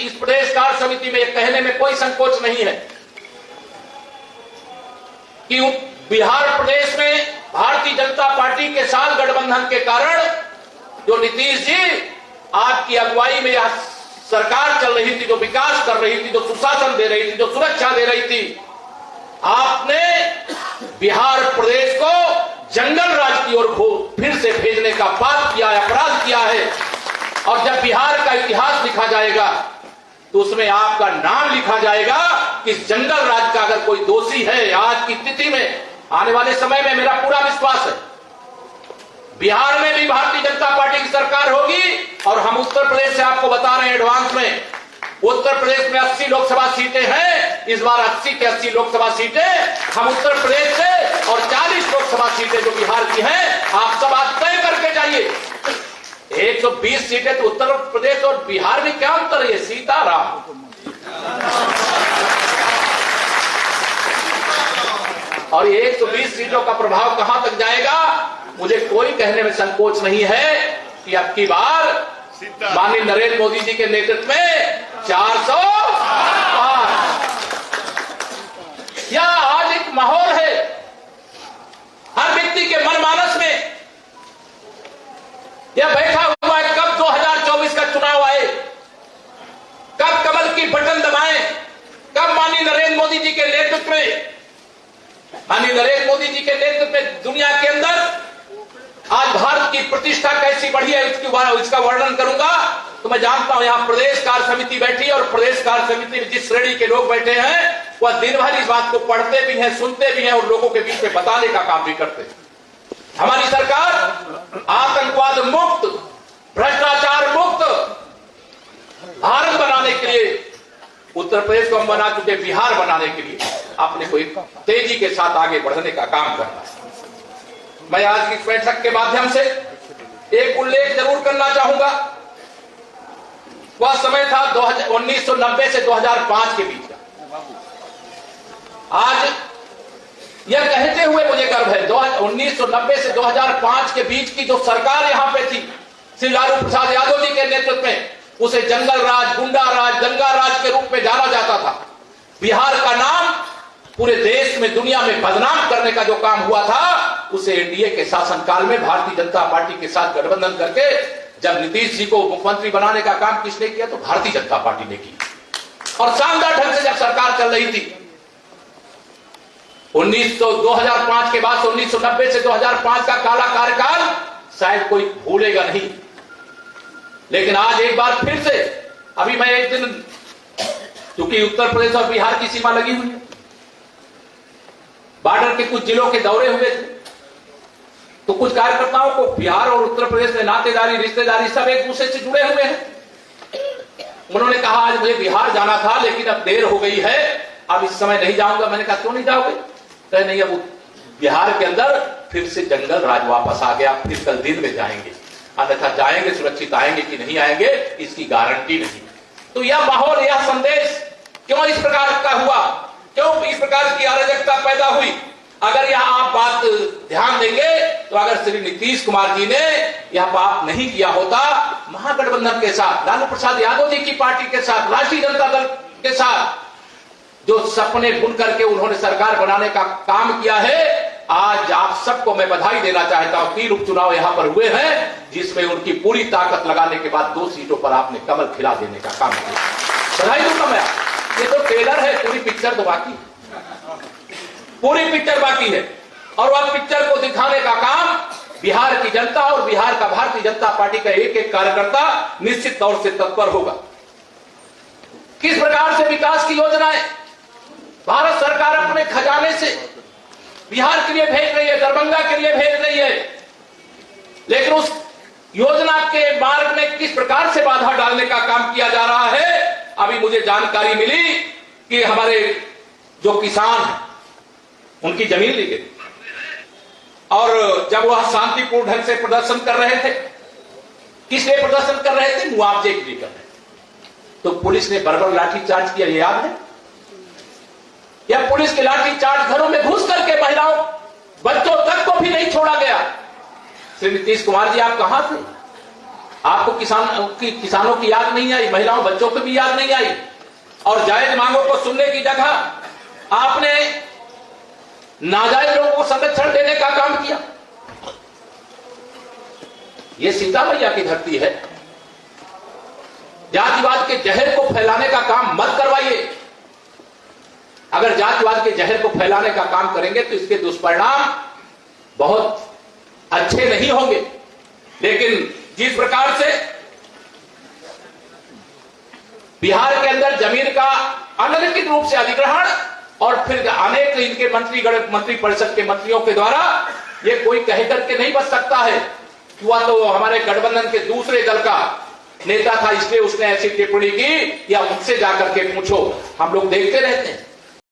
इस प्रदेश कार्य समिति में कहने में कोई संकोच नहीं है कि बिहार प्रदेश में भारतीय जनता पार्टी के साथ गठबंधन के कारण जो नीतीश जी आपकी अगुवाई में यह सरकार चल रही थी, जो विकास कर रही थी, जो सुशासन दे रही थी, जो सुरक्षा दे रही थी, आपने बिहार प्रदेश को जंगल राज की ओर फिर से भेजने का पाप किया है, अपराध किया है। और जब बिहार का इतिहास लिखा जाएगा तो उसमें आपका नाम लिखा जाएगा कि जंगल राज का अगर कोई दोषी है आज की स्थिति में, आने वाले समय में मेरा पूरा विश्वास है बिहार में भी भारतीय जनता पार्टी की सरकार होगी। और हम उत्तर प्रदेश से आपको बता रहे हैं एडवांस में, उत्तर प्रदेश में 80 लोकसभा सीटें हैं, इस बार 80 के 80 लोकसभा सीटें हम उत्तर प्रदेश से और 40 लोकसभा सीटें जो बिहार की हैं, आप सब आज तय करके जाइए। 120 सीटें तो उत्तर प्रदेश और बिहार में क्या अंतर है? सीताराम। और 120 सीटों का प्रभाव कहां तक जाएगा, मुझे कोई कहने में संकोच नहीं है कि अब की बार माननीय नरेंद्र मोदी जी के नेतृत्व में 400 पार। यह आज एक माहौल है हर व्यक्ति के मनमानस में, यह बैठा हुआ है कब 2024 का चुनाव आए, कब कमल की बटन दबाएं, कब माननीय नरेंद्र मोदी जी के नेतृत्व में, माननीय नरेंद्र मोदी जी के नेतृत्व में दुनिया के अंदर आज भारत की प्रतिष्ठा कैसी बढ़ी है इसका वर्णन करूंगा। तो मैं जानता हूं यहां प्रदेश कार्य समिति बैठी है और प्रदेश कार्य समिति में जिस श्रेणी के लोग बैठे हैं वह दिन भर इस बात को पढ़ते भी हैं, सुनते भी हैं और लोगों के बीच में बताने का काम भी करते हैं। हमारी सरकार आतंकवाद मुक्त, भ्रष्टाचार मुक्त भारत बनाने के लिए उत्तर प्रदेश को हम बना चुके, बिहार बनाने के लिए आपने को एक तेजी के साथ आगे बढ़ने का काम करना है। मैं आज की बैठक के माध्यम से एक उल्लेख जरूर करना चाहूंगा। वह समय था 1990 से 2005 के बीच का। आज यह कहते हुए मुझे गर्व है 1990 से 2005 के बीच की जो सरकार यहां पे थी श्री लालू प्रसाद यादव जी के नेतृत्व में, उसे जंगल राज, गुंडा राज, दंगा राज के रूप में जाना जाता था। बिहार का नाम पूरे देश में, दुनिया में बदनाम करने का जो काम हुआ था उसे एनडीए के शासनकाल में भारतीय जनता पार्टी के साथ गठबंधन करके जब नीतीश जी को मुख्यमंत्री बनाने का काम किसने किया तो भारतीय जनता पार्टी ने किया। और शानदार ढंग से जब सरकार चल रही थी 2005 के बाद 1990 से 2005 का काला कार्यकाल शायद कोई भूलेगा नहीं। लेकिन आज एक बार फिर से, अभी मैं एक दिन, क्योंकि उत्तर प्रदेश और बिहार की सीमा लगी हुई है, बॉर्डर के कुछ जिलों के दौरे हुए थे तो कुछ कार्यकर्ताओं को बिहार और उत्तर प्रदेश में नातेदारी, रिश्तेदारी सब एक दूसरे से जुड़े हुए हैं। उन्होंने कहा आज मुझे बिहार जाना था लेकिन अब देर हो गई है, अब इस समय नहीं जाऊंगा। मैंने कहा क्यों नहीं जाओगे? कहे नहीं, अब बिहार के अंदर फिर से जंगल राज वापस आ गया, फिर कल दिन में जाएंगे, अन्यथा जाएंगे सुरक्षित आएंगे कि नहीं आएंगे इसकी गारंटी नहीं। तो यह माहौल, यह संदेश क्यों इस प्रकार का हुआ, क्यों इस प्रकार की अराजकता पैदा हुई? अगर यह आप बात ध्यान देंगे तो अगर श्री नीतीश कुमार जी ने यह पाप नहीं किया होता, महागठबंधन के साथ, लालू प्रसाद यादव जी की पार्टी के साथ, राष्ट्रीय जनता दल के साथ जो सपने बुन करके उन्होंने सरकार बनाने का काम किया है, आज आप सबको मैं बधाई देना चाहता हूं। 3 उपचुनाव यहां पर हुए हैं जिसमें उनकी पूरी ताकत लगाने के बाद 2 सीटों पर आपने कमल खिला देने का काम किया। बधाई दूंगा मैं। ये तो ट्रेलर है, पूरी पिक्चर तो बाकी, पूरी पिक्चर बाकी है। और वह पिक्चर को दिखाने का काम बिहार की जनता और बिहार का भारतीय जनता पार्टी का एक एक कार्यकर्ता निश्चित तौर से तत्पर होगा। किस प्रकार से विकास की योजनाएं भारत सरकार अपने खजाने से बिहार के लिए भेज रही है, दरभंगा के लिए भेज रही है, लेकिन उस योजना के मार्ग में किस प्रकार से बाधा डालने का काम किया जा रहा है। अभी मुझे जानकारी मिली कि हमारे जो किसान हैं उनकी जमीन ली गई और जब वह शांतिपूर्ण ढंग से प्रदर्शन कर रहे थे, किस लिए प्रदर्शन कर रहे थे? मुआवजे के लिए कर रहे थे। तो पुलिस ने बर्बर लाठीचार्ज किया, याद है? या पुलिस के लाठीचार्ज घरों में घुस करके महिलाओं, बच्चों तक को भी नहीं छोड़ा गया। श्री नीतीश कुमार जी आप कहां थे? आपको किसानों की याद नहीं आई, महिलाओं बच्चों की भी याद नहीं आई, और जायज मांगों को सुनने की जगह आपने नाजायज लोगों को संरक्षण देने का काम किया। यह सीता मैया की धरती है। जातिवाद के जहर को फैलाने का काम मत करवाइए। अगर जातिवाद के जहर को फैलाने का काम करेंगे तो इसके दुष्परिणाम बहुत अच्छे नहीं होंगे। लेकिन जिस प्रकार से बिहार के अंदर जमीन का अनधिकृत रूप से अधिग्रहण और फिर अनेक इनके मंत्री परिषद के मंत्रियों के द्वारा ये कोई कह करके नहीं बच सकता है कि वह तो हमारे गठबंधन के दूसरे दल का नेता था इसलिए उसने ऐसी टिप्पणी की, या मुझसे जाकर के पूछो। हम लोग देखते रहते हैं।